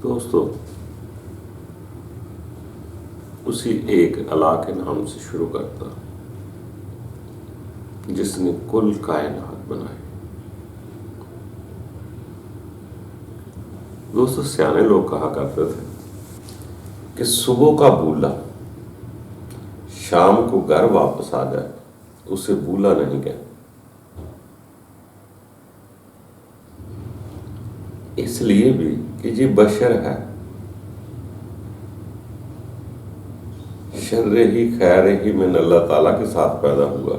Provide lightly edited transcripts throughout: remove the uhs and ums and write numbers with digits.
دوستو، اسی ایک اللہ کے نام سے شروع کرتا جس نے کل کائنات بنائی۔ دوستو، سیانے لوگ کہا کرتے تھے کہ صبح کا بولا شام کو گھر واپس آ جائے اسے بولا نہیں کہتے۔ اس لیے بھی کہ یہ بشر ہے، شر ہی خیر ہی من اللہ تعالیٰ کے ساتھ پیدا ہوا۔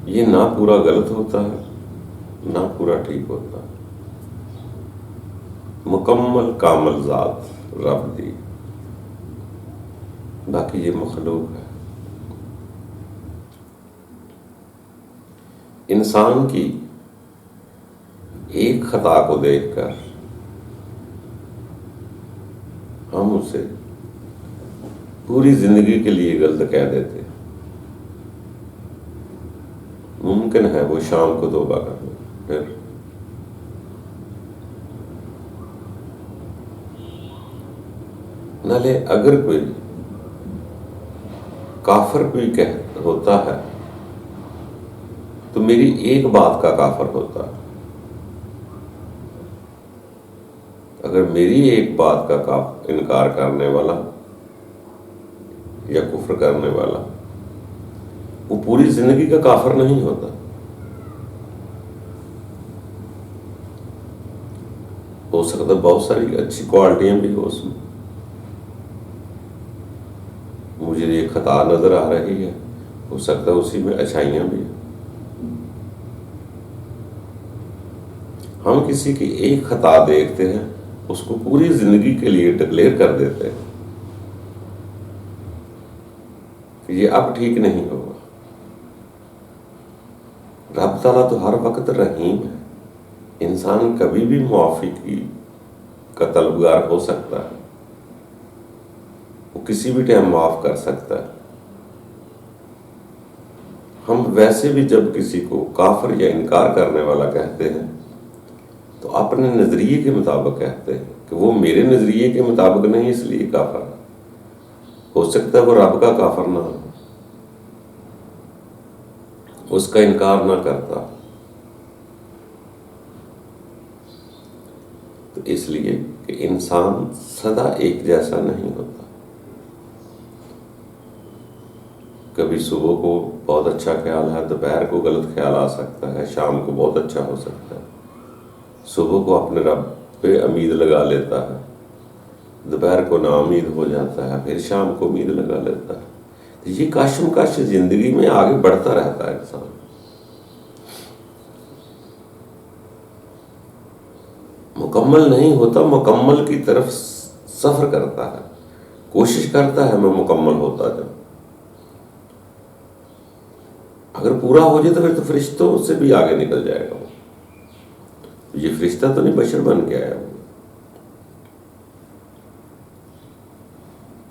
یہ نہ پورا غلط ہوتا ہے نہ پورا ٹھیک ہوتا ہے، مکمل کامل ذات رب دی، باقی یہ مخلوق ہے۔ انسان کی ایک خطا کو دیکھ کر ہم اسے پوری زندگی کے لیے غلط کہہ دیتے ہیں۔ ممکن ہے وہ شام کو توبہ کر لے، پھر نہ لے اگر کوئی کافر کوئی ہوتا ہے تو میری ایک بات کا کافر ہوتا ہے۔ اگر میری ایک بات کا انکار کرنے والا یا کفر کرنے والا وہ پوری زندگی کا کافر نہیں ہوتا۔ ہو سکتا ہے بہت ساری اچھی کوالٹیاں بھی ہو اس میں، مجھے ایک خطا نظر آ رہی ہے، ہو سکتا ہے اسی میں اچھائیاں بھی ہیں۔ ہم کسی کی ایک خطا دیکھتے ہیں، اس کو پوری زندگی کے لیے ڈکلیئر کر دیتے ہیں کہ یہ اب ٹھیک نہیں ہوگا۔ رب تعالیٰ تو ہر وقت رحیم ہے، انسان کبھی بھی معافی کا طلبگار ہو سکتا ہے، وہ کسی بھی ٹائم معاف کر سکتا ہے۔ ہم ویسے بھی جب کسی کو کافر یا انکار کرنے والا کہتے ہیں تو اپنے نظریے کے مطابق کہتے ہیں کہ وہ میرے نظریے کے مطابق نہیں اس لیے کافر ہے۔ ہو سکتا ہے وہ رب کا کافر نہ ہو، اس کا انکار نہ کرتا، تو اس لیے کہ انسان سدا ایک جیسا نہیں ہوتا۔ کبھی صبح کو بہت اچھا خیال ہے، دوپہر کو غلط خیال آ سکتا ہے، شام کو بہت اچھا ہو سکتا ہے۔ صبح کو اپنے رب پہ امید لگا لیتا ہے، دوپہر کو نا امید ہو جاتا ہے، پھر شام کو امید لگا لیتا ہے۔ تو یہ کشمکش زندگی میں آگے بڑھتا رہتا ہے انسان۔ مکمل نہیں ہوتا، مکمل کی طرف سفر کرتا ہے، کوشش کرتا ہے میں مکمل ہوتا جاؤں۔ اگر پورا ہو جائے تو پھر تو فرشتوں سے بھی آگے نکل جائے گا۔ یہ فرشتہ تو نہیں، بشر بن کے آیا وہ۔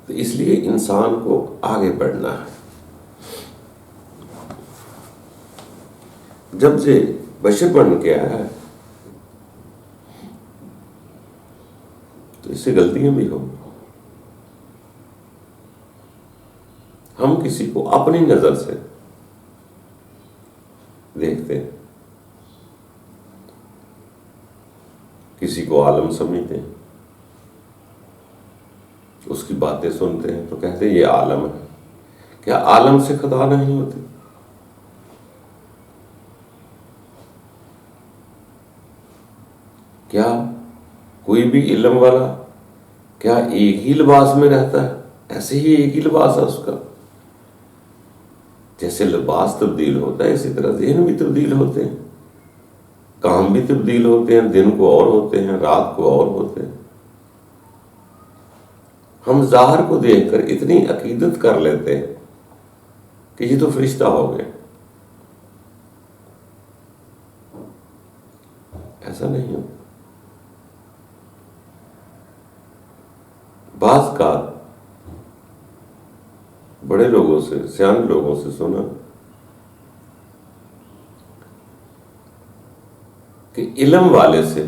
تو اس لیے انسان کو آگے بڑھنا ہے۔ جب سے بشر بن کے آیا ہے تو اس سے غلطیاں بھی ہو۔ ہم کسی کو اپنی نظر سے دیکھتے ہیں، کسی کو عالم سمجھتے ہیں، اس کی باتیں سنتے ہیں تو کہتے ہیں یہ عالم ہے۔ کیا عالم سے خطا نہیں ہوتی؟ کیا کوئی بھی علم والا کیا ایک ہی لباس میں رہتا ہے؟ ایسے ہی ایک ہی لباس ہے اس کا۔ جیسے لباس تبدیل ہوتا ہے اسی طرح ذہن بھی تبدیل ہوتے ہیں، کام بھی تبدیل ہوتے ہیں، دن کو اور ہوتے ہیں، رات کو اور ہوتے ہیں۔ ہم ظاہر کو دیکھ کر اتنی عقیدت کر لیتے ہیں کہ یہ تو فرشتہ ہو گیا۔ ایسا نہیں ہوتا۔ بعض کا بڑے لوگوں سے، سیانے لوگوں سے سنا کہ علم والے سے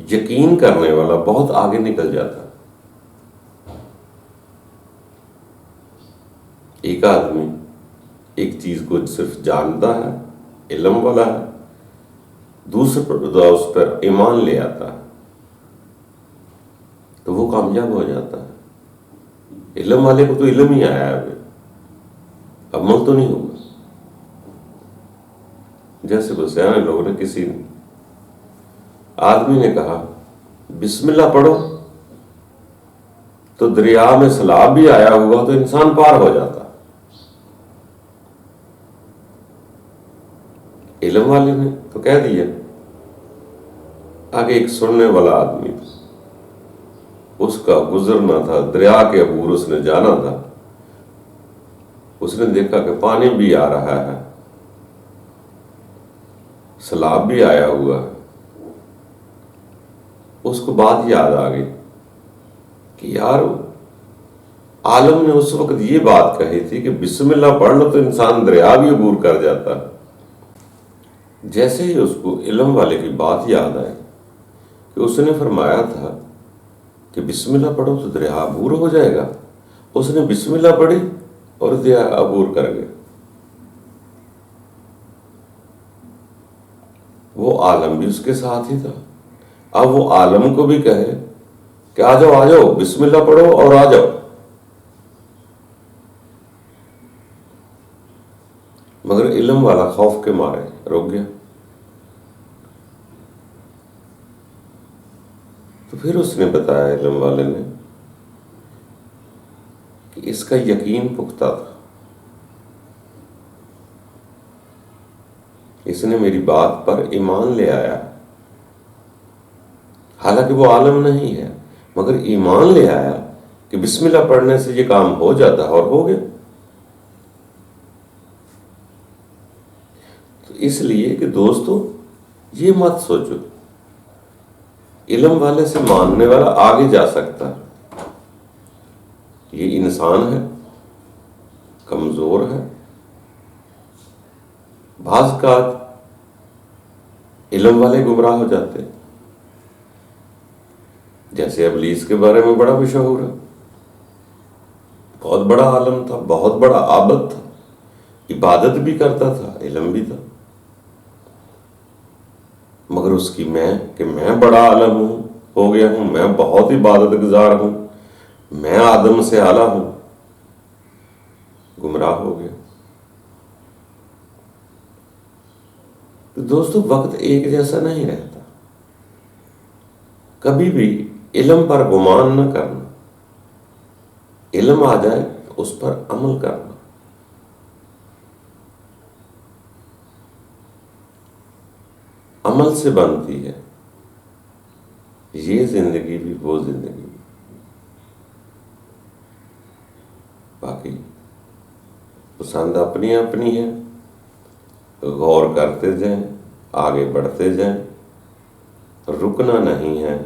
یقین کرنے والا بہت آگے نکل جاتا ہے۔ ایک آدمی ایک چیز کو صرف جانتا ہے، علم والا ہے، دوسرا اس پر ایمان لے آتا ہے تو وہ کامیاب ہو جاتا ہے۔ علم والے کو تو علم ہی آیا ہے، ابھی عمل تو نہیں ہوگا۔ جیسے بسیانے لوگوں نے کسی آدمی نے کہا بسم اللہ پڑھو تو دریا میں سیلاب بھی آیا ہوا تو انسان پار ہو جاتا۔ علم والے نے تو کہہ دیا۔ آگے ایک سننے والا آدمی تھا، اس کا گزرنا تھا، دریا کے عبور اس نے جانا تھا، اس نے دیکھا کہ پانی بھی آ رہا ہے، سیلاب بھی آیا ہوا ہے۔ اس کو بات یاد آ گئی کہ یار عالم نے اس وقت یہ بات کہی تھی کہ بسم اللہ پڑھ لو تو انسان دریا بھی عبور کر جاتا ہے۔ جیسے ہی اس کو علم والے کی بات یاد آئی کہ اس نے فرمایا تھا کہ بسم اللہ پڑھو تو دریا عبور ہو جائے گا، اس نے بسم اللہ پڑھی اور دریا عبور کر گئے۔ وہ عالم بھی اس کے ساتھ ہی تھا۔ اب وہ عالم کو بھی کہے کہ آ جاؤ بسم اللہ پڑھو اور آ جاؤ، مگر علم والا خوف کے مارے رک گیا۔ تو پھر اس نے بتایا علم والے نے کہ اس کا یقین پختہ تھا، اس نے میری بات پر ایمان لے آیا، حالانکہ وہ عالم نہیں ہے، مگر ایمان لے آیا کہ بسم اللہ پڑھنے سے یہ کام ہو جاتا ہے، اور ہو گیا۔ تو اس لیے کہ دوستو یہ مت سوچو علم والے سے ماننے والا آگے جا سکتا ہے، یہ انسان ہے، کمزور ہے، بعض اوقات علم والے گمراہ ہو جاتے، جیسے ابلیس کے بارے میں بڑا مشہور ہے، بہت بڑا عالم تھا، بہت بڑا عابد تھا، عبادت بھی کرتا تھا، علم بھی تھا، مگر اس کی کہ میں بڑا عالم ہو گیا ہوں، میں بہت عبادت گزار ہوں، میں آدم سے اعلیٰ ہوں، گمراہ ہو گیا۔ تو دوستو وقت ایک جیسا نہیں رہتا، کبھی بھی علم پر گمان نہ کرنا، علم آ جائے اس پر عمل کرنا۔ عمل سے بنتی ہے یہ زندگی بھی، وہ زندگی بھی۔ باقی پسند اپنی اپنی ہے، غور کرتے جائیں، آگے بڑھتے جائیں، رکنا نہیں ہے،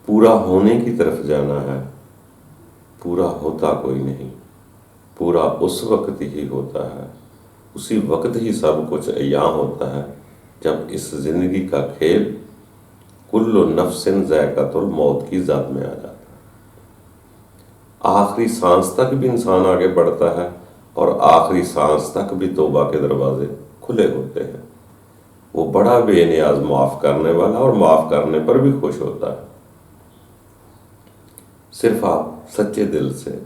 پورا ہونے کی طرف جانا ہے۔ پورا ہوتا کوئی نہیں، پورا اس وقت ہی ہوتا ہے، اسی وقت ہی سب کچھ عیاں ہوتا ہے جب اس زندگی کا کھیل کل نفس ذائقۃ الموت کی ذات میں آ جاتا ہے۔ آخری سانس تک بھی انسان آگے بڑھتا ہے، اور آخری سانس تک بھی توبہ کے دروازے کھلے ہوتے ہیں۔ وہ بڑا بے نیاز معاف کرنے والا، اور معاف کرنے پر بھی خوش ہوتا ہے۔ صرف آپ سچے دل سے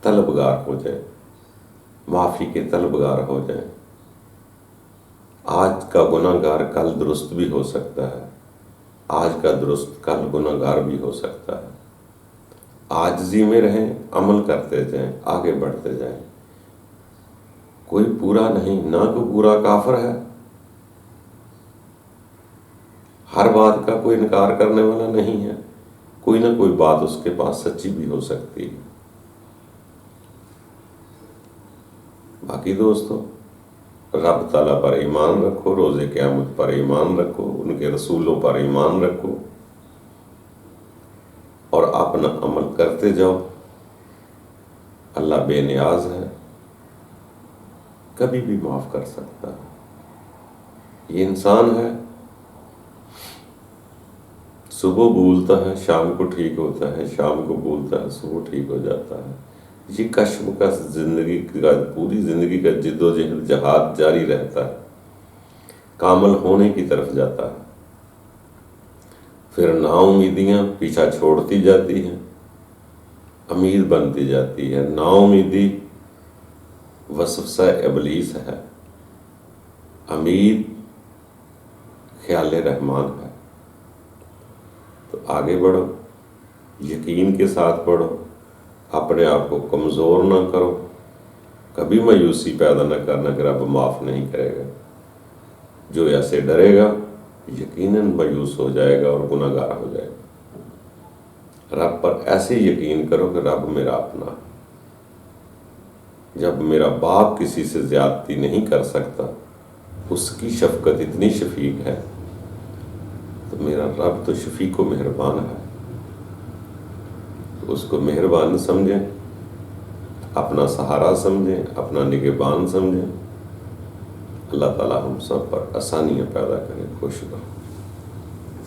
طلبگار ہو جائیں، معافی کے طلبگار ہو جائیں۔ آج کا گناہ گار کل درست بھی ہو سکتا ہے، آج کا درست کل گناہ گار بھی ہو سکتا ہے۔ عاجزی میں رہیں، عمل کرتے جائیں، آگے بڑھتے جائیں۔ کوئی پورا نہیں، نہ کوئی پورا کافر ہے، ہر بات کا کوئی انکار کرنے والا نہیں ہے، کوئی نہ کوئی بات اس کے پاس سچی بھی ہو سکتی ہے۔ باقی دوستو رب تعالیٰ پر ایمان رکھو، روز قیامت پر ایمان رکھو، ان کے رسولوں پر ایمان رکھو، اور اپنا عمل کرتے جاؤ۔ اللہ بے نیاز ہے، کبھی بھی معاف کر سکتا ہے۔ یہ انسان ہے، صبح بھولتا ہے شام کو ٹھیک ہوتا ہے، شام کو بھولتا ہے صبح ٹھیک ہو جاتا ہے۔ یہ کشمکش زندگی کا، پوری زندگی کا جد و جہاد جاری رہتا ہے، کامل ہونے کی طرف جاتا ہے۔ پھر نا امیدیاں پیچھا چھوڑتی جاتی ہیں، امید بنتی جاتی ہے۔ نا امیدی وسوسہ ابلیس ہے، امید خیال رحمان ہے۔ تو آگے بڑھو، یقین کے ساتھ بڑھو، اپنے آپ کو کمزور نہ کرو، کبھی مایوسی پیدا نہ کرنا کہ رب معاف نہیں کرے گا۔ جو ایسے ڈرے گا یقیناً مایوس ہو جائے گا اور گناہ گار ہو جائے گا۔ رب پر ایسے یقین کرو کہ رب میرا اپنا ہے۔ جب میرا باپ کسی سے زیادتی نہیں کر سکتا، اس کی شفقت اتنی شفیق ہے، تو میرا رب تو شفیق و مہربان ہے۔ اس کو مہربان سمجھیں، اپنا سہارا سمجھیں، اپنا نگہبان سمجھیں۔ اللہ تعالیٰ ہم سب پر آسانیاں پیدا کرے، خوش رہو۔